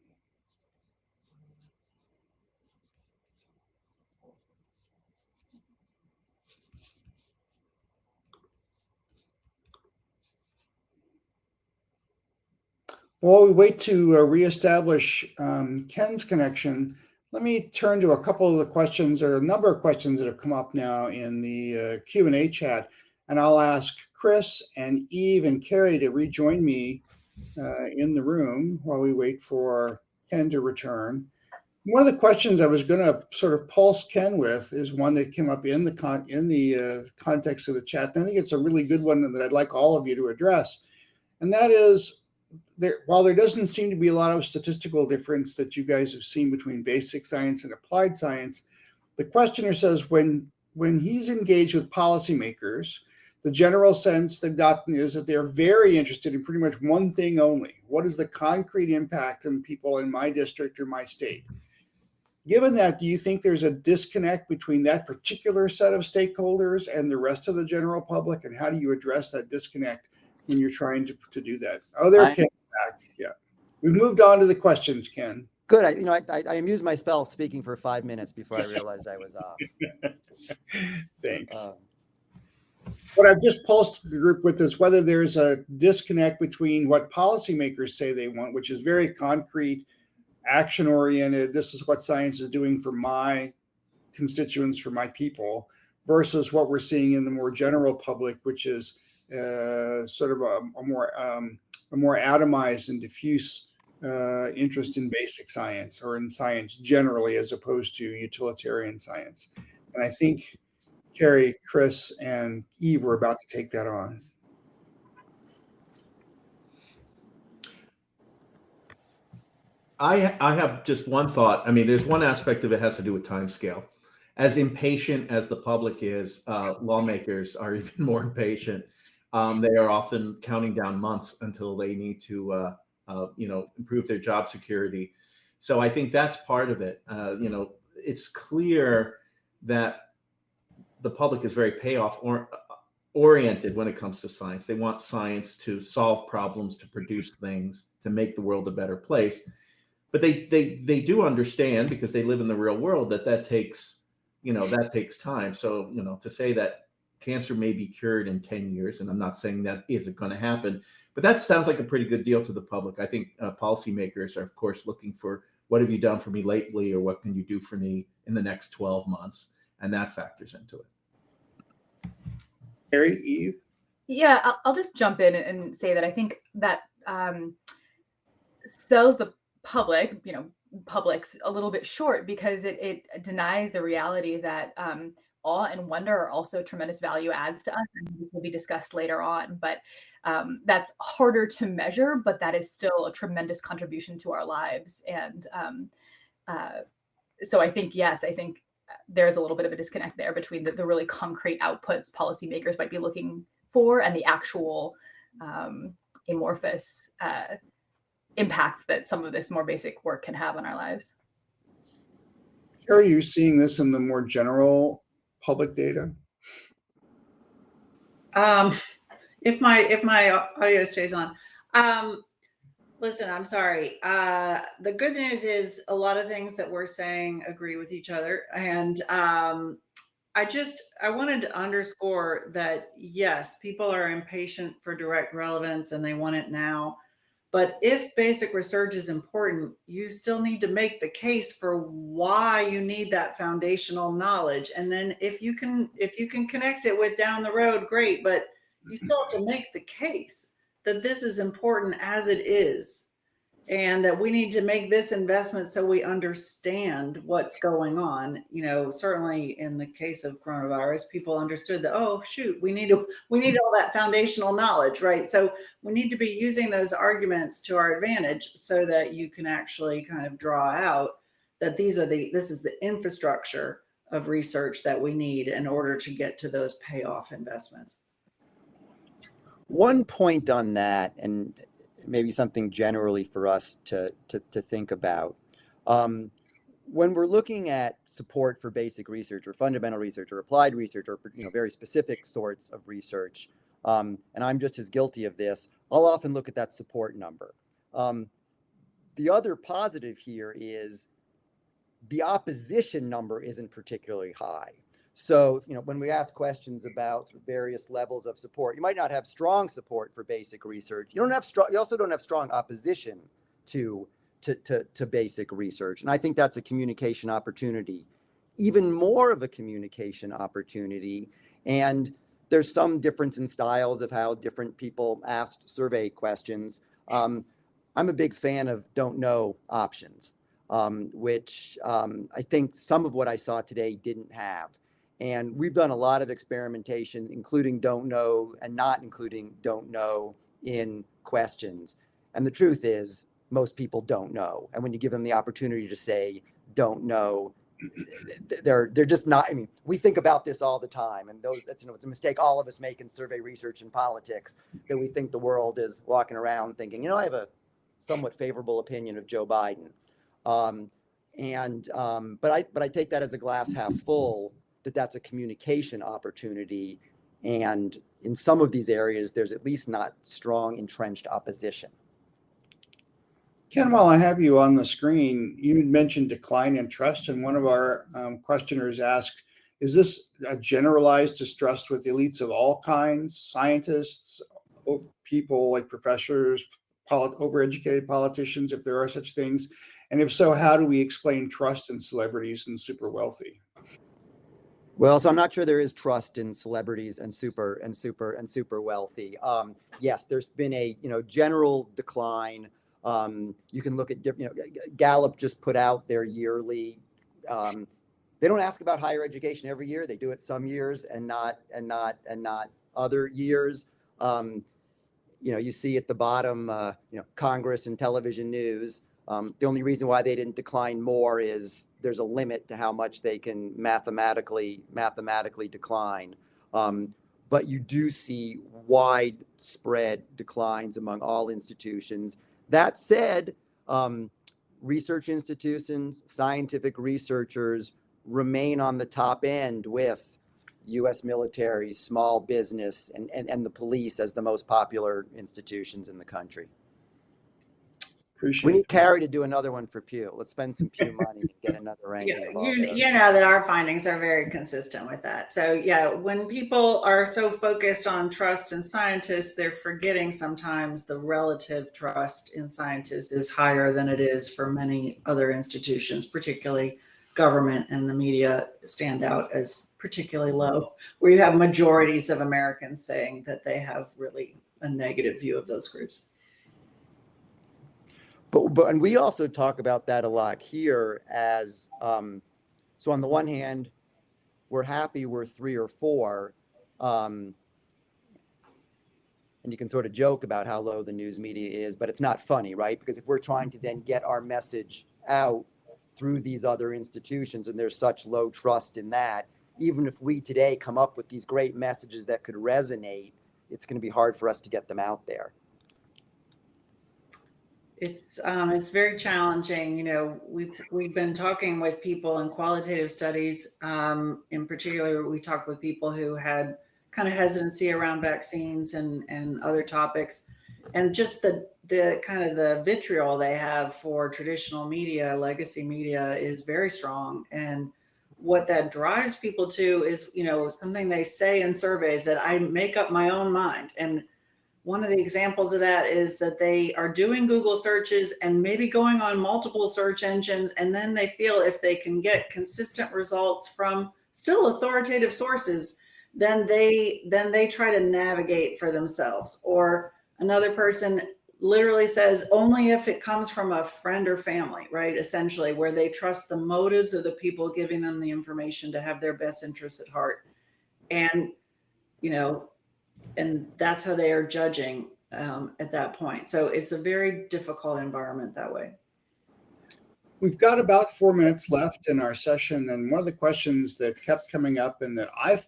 Speaker 1: While we wait to reestablish Ken's connection, let me turn to a couple of the questions, or a number of questions that have come up now in the Q&A chat, and I'll ask Chris and Eve and Cary to rejoin me in the room while we wait for Ken to return. One of the questions I was going to sort of pulse Ken with is one that came up in the context of the chat. And I think it's a really good one that I'd like all of you to address. And that is, while there doesn't seem to be a lot of statistical difference that you guys have seen between basic science and applied science, the questioner says when he's engaged with policymakers, the general sense they've gotten is that they're very interested in pretty much one thing only. What is the concrete impact on people in my district or my state? Given that, do you think there's a disconnect between that particular set of stakeholders and the rest of the general public? And how do you address that disconnect when you're trying to do that? Oh, there, Ken back. Yeah. We've moved on to the questions, Ken.
Speaker 5: Good. I amused myself speaking for 5 minutes before I realized I was off.
Speaker 1: Thanks. What I've just pulsed the group with is whether there's a disconnect between what policymakers say they want, which is very concrete, action-oriented, this is what science is doing for my constituents, for my people, versus what we're seeing in the more general public, which is sort of a more atomized and diffuse interest in basic science or in science generally, as opposed to utilitarian science. And I think Cary, Chris, and Eve were about to take that on.
Speaker 4: I have just one thought. I mean, there's one aspect of it has to do with time scale. As impatient as the public is, lawmakers are even more impatient. They are often counting down months until they need to, improve their job security. So I think that's part of it. It's clear that the public is very payoff oriented when it comes to science. They want science to solve problems, to produce things, to make the world a better place. But they do understand, because they live in the real world, that takes time. So, to say that cancer may be cured in 10 years, and I'm not saying that isn't going to happen, but that sounds like a pretty good deal to the public. I think policymakers are, of course, looking for, what have you done for me lately, or what can you do for me in the next 12 months? And that factors into it.
Speaker 1: Cary, Eve?
Speaker 3: Yeah, I'll just jump in and say that I think that sells the public's a little bit short, because it denies the reality that awe and wonder are also tremendous value adds to us, and this will be discussed later on. But that's harder to measure, but that is still a tremendous contribution to our lives. And so I think, yes, there's a little bit of a disconnect there between the really concrete outputs policymakers might be looking for and the actual amorphous impacts that some of this more basic work can have on our lives.
Speaker 1: Are you seeing this in the more general public data?
Speaker 6: If my audio stays on. Listen, I'm sorry. The good news is a lot of things that we're saying agree with each other. And I wanted to underscore that, yes, people are impatient for direct relevance and they want it now. But if basic research is important, you still need to make the case for why you need that foundational knowledge. And then if you can connect it with down the road, great, but you still have to make the case that this is important as it is, and that we need to make this investment so we understand what's going on. Certainly in the case of coronavirus, people understood that, oh shoot, we need all that foundational knowledge, right? So we need to be using those arguments to our advantage so that you can actually kind of draw out that this is the infrastructure of research that we need in order to get to those payoff investments.
Speaker 5: One point on that, and maybe something generally for us to think about. When we're looking at support for basic research or fundamental research or applied research or very specific sorts of research, and I'm just as guilty of this, I'll often look at that support number. The other positive here is the opposition number isn't particularly high. So, when we ask questions about various levels of support, you might not have strong support for basic research. You also don't have strong opposition to basic research. And I think that's a communication opportunity, even more of a communication opportunity. And there's some difference in styles of how different people asked survey questions. I'm a big fan of don't know options, which I think some of what I saw today didn't have. And we've done a lot of experimentation, including don't know and not including don't know in questions. And the truth is, most people don't know. And when you give them the opportunity to say don't know, they're just not. I mean, we think about this all the time, and it's a mistake all of us make in survey research and politics, that we think the world is walking around thinking, I have a somewhat favorable opinion of Joe Biden. But I take that as a glass half full, that's a communication opportunity. And in some of these areas, there's at least not strong entrenched opposition.
Speaker 1: Ken, while I have you on the screen, you mentioned decline in trust, and one of our questioners asked, is this a generalized distrust with elites of all kinds, scientists, people like professors, overeducated politicians, if there are such things? And if so, how do we explain trust in celebrities and super wealthy?
Speaker 5: Well, so I'm not sure there is trust in celebrities and super wealthy. Yes, there's been a general decline. You can look at different. Gallup just put out their yearly. They don't ask about higher education every year. They do it some years and not other years. You see at the bottom, Congress and television news. The only reason why they didn't decline more is there's a limit to how much they can mathematically decline. But you do see widespread declines among all institutions. That said, research institutions, scientific researchers remain on the top end with U.S. military, small business, and the police as the most popular institutions in the country.
Speaker 1: Appreciate
Speaker 5: we need Cary to do another one for Pew. Let's spend some Pew money and get another ranking.
Speaker 6: You know that our findings are very consistent with that. So yeah, when people are so focused on trust in scientists, they're forgetting sometimes the relative trust in scientists is higher than it is for many other institutions, particularly government, and the media stand out as particularly low, where you have majorities of Americans saying that they have really a negative view of those groups.
Speaker 5: But and we also talk about that a lot here as, so on the one hand, we're happy we're 3 or 4, and you can sort of joke about how low the news media is, but it's not funny, right? Because if we're trying to then get our message out through these other institutions and there's such low trust in that, even if we today come up with these great messages that could resonate, it's going to be hard for us to get them out there.
Speaker 6: It's very challenging. We've been talking with people in qualitative studies. In particular, we talked with people who had kind of hesitancy around vaccines and other topics, and just the kind of the vitriol they have for traditional media, legacy media, is very strong. And what that drives people to is, something they say in surveys that I make up my own mind. And one of the examples of that is that they are doing Google searches and maybe going on multiple search engines, and then they feel if they can get consistent results from still authoritative sources, then they try to navigate for themselves. Or another person literally says only if it comes from a friend or family, right? Essentially, where they trust the motives of the people giving them the information to have their best interests at heart. And, and that's how they are judging at that point. So it's a very difficult environment that way.
Speaker 1: We've got about 4 minutes left in our session. And one of the questions that kept coming up and that I've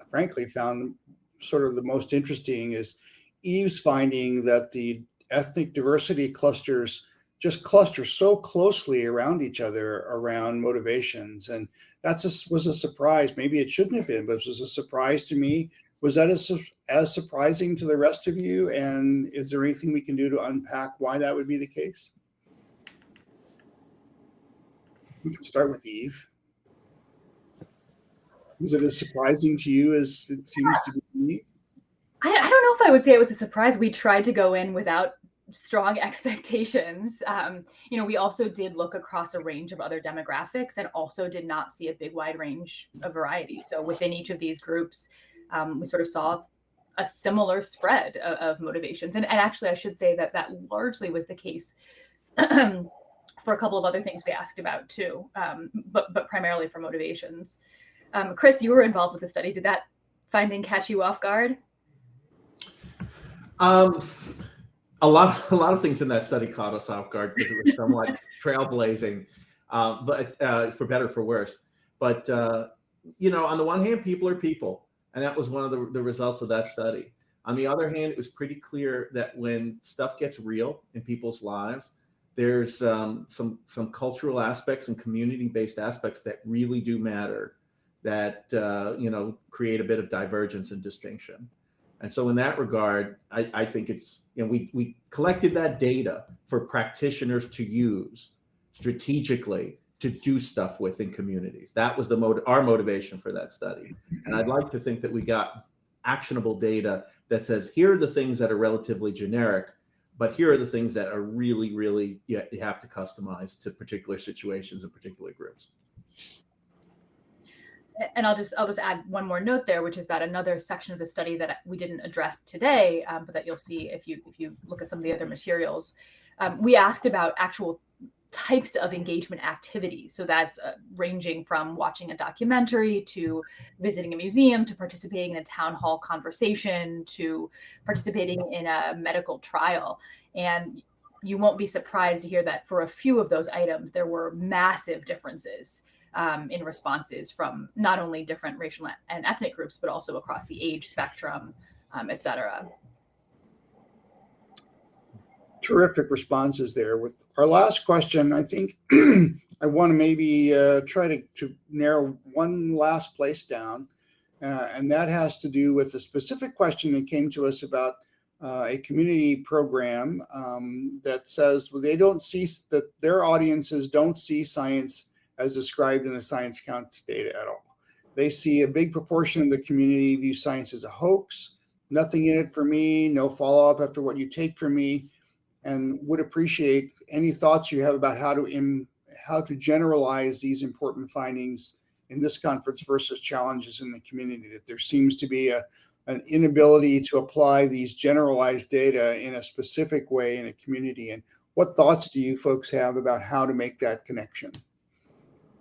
Speaker 1: frankly found sort of the most interesting is Eve's finding that the ethnic diversity clusters just cluster so closely around each other around motivations. And was a surprise. Maybe it shouldn't have been, but it was a surprise to me. Was that as surprising to the rest of you? And is there anything we can do to unpack why that would be the case? We can start with Eve. Was it as surprising to you as it seems to be to me?
Speaker 3: I don't know if I would say it was a surprise. We tried to go in without strong expectations. We also did look across a range of other demographics and also did not see a big wide range of variety. So within each of these groups, we sort of saw a similar spread of motivations. And actually, I should say that largely was the case for a couple of other things we asked about too, but primarily for motivations. Chris, you were involved with the study. Did that finding catch you off guard?
Speaker 4: A lot of things in that study caught us off guard because it was somewhat trailblazing, but for better or for worse. But on the one hand, people are people, and that was one of the results of that study. On the other hand, it was pretty clear that when stuff gets real in people's lives, there's some cultural aspects and community-based aspects that really do matter, that create a bit of divergence and distinction. And so in that regard, I think it's, we collected that data for practitioners to use strategically to do stuff with in communities. That was our motivation for that study. And I'd like to think that we got actionable data that says, here are the things that are relatively generic, but here are the things that are really, really, you have to customize to particular situations and particular groups.
Speaker 3: And I'll just add one more note there, which is that another section of the study that we didn't address today, but that you'll see if you look at some of the other materials, we asked about actual types of engagement activities. So that's ranging from watching a documentary to visiting a museum to participating in a town hall conversation to participating in a medical trial. And you won't be surprised to hear that for a few of those items, there were massive differences in responses from not only different racial and ethnic groups, but also across the age spectrum, et cetera.
Speaker 1: Terrific responses there. With our last question, I think I want to maybe try to narrow one last place down, and that has to do with a specific question that came to us about a community program that says, well, they don't see that their audiences don't see science as described in the ScienceCounts data at all. They see a big proportion of the community view science as a hoax, nothing in it for me, no follow-up after what you take from me, and would appreciate any thoughts you have about how to generalize these important findings in this conference versus challenges in the community, that there seems to be an inability to apply these generalized data in a specific way in a community. And what thoughts do you folks have about how to make that connection?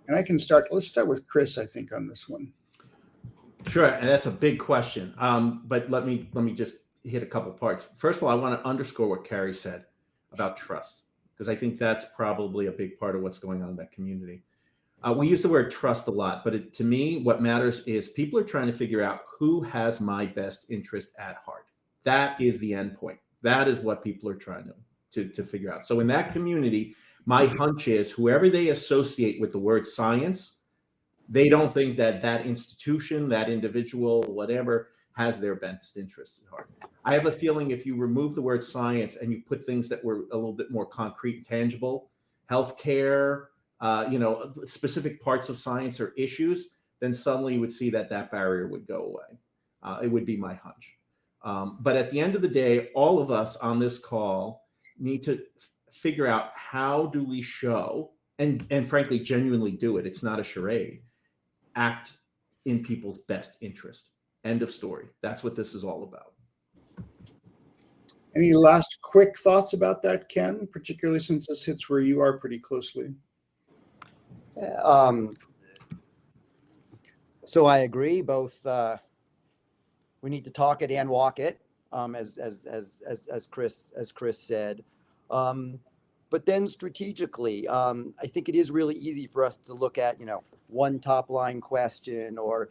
Speaker 1: And I can start, let's start with Chris, I think, on this one.
Speaker 4: Sure, and that's a big question. But let me just hit a couple parts. First of all, I want to underscore what Cary said about trust, because I think that's probably a big part of what's going on in that community. We use the word trust a lot, but to me, what matters is people are trying to figure out who has my best interest at heart. That is the end point. That is what people are trying to figure out. So in that community, my hunch is whoever they associate with the word science, they don't think that institution, that individual, whatever, has their best interest at heart. I have a feeling if you remove the word science and you put things that were a little bit more concrete and tangible, healthcare, specific parts of science or issues, then suddenly you would see that barrier would go away. It would be my hunch. But at the end of the day, all of us on this call need to figure out how do we show, and frankly, genuinely do it. It's not a charade. Act in people's best interest. End of story. That's what this is all about.
Speaker 1: Any last quick thoughts about that, Ken, particularly since this hits where you are pretty closely?
Speaker 5: So I agree. Both we need to talk it and walk it, as Chris said. But then strategically, I think it is really easy for us to look at one top line question, or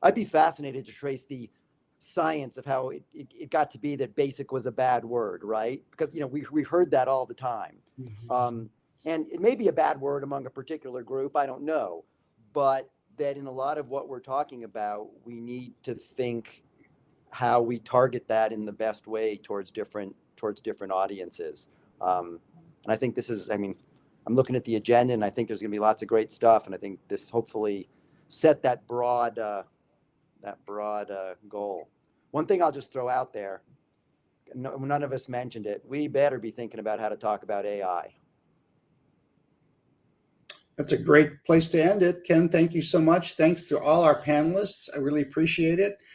Speaker 5: I'd be fascinated to trace the science of how it got to be that basic was a bad word, right? Because we heard that all the time. Mm-hmm. And it may be a bad word among a particular group, I don't know, but that in a lot of what we're talking about, we need to think how we target that in the best way towards different audiences. And I think this is, I'm looking at the agenda, and I think there's going to be lots of great stuff, and I think this hopefully set that broad goal. One thing I'll just throw out there, none of us mentioned it, we better be thinking about how to talk about AI.
Speaker 1: That's a great place to end it. Ken, thank you so much. Thanks to all our panelists. I really appreciate it.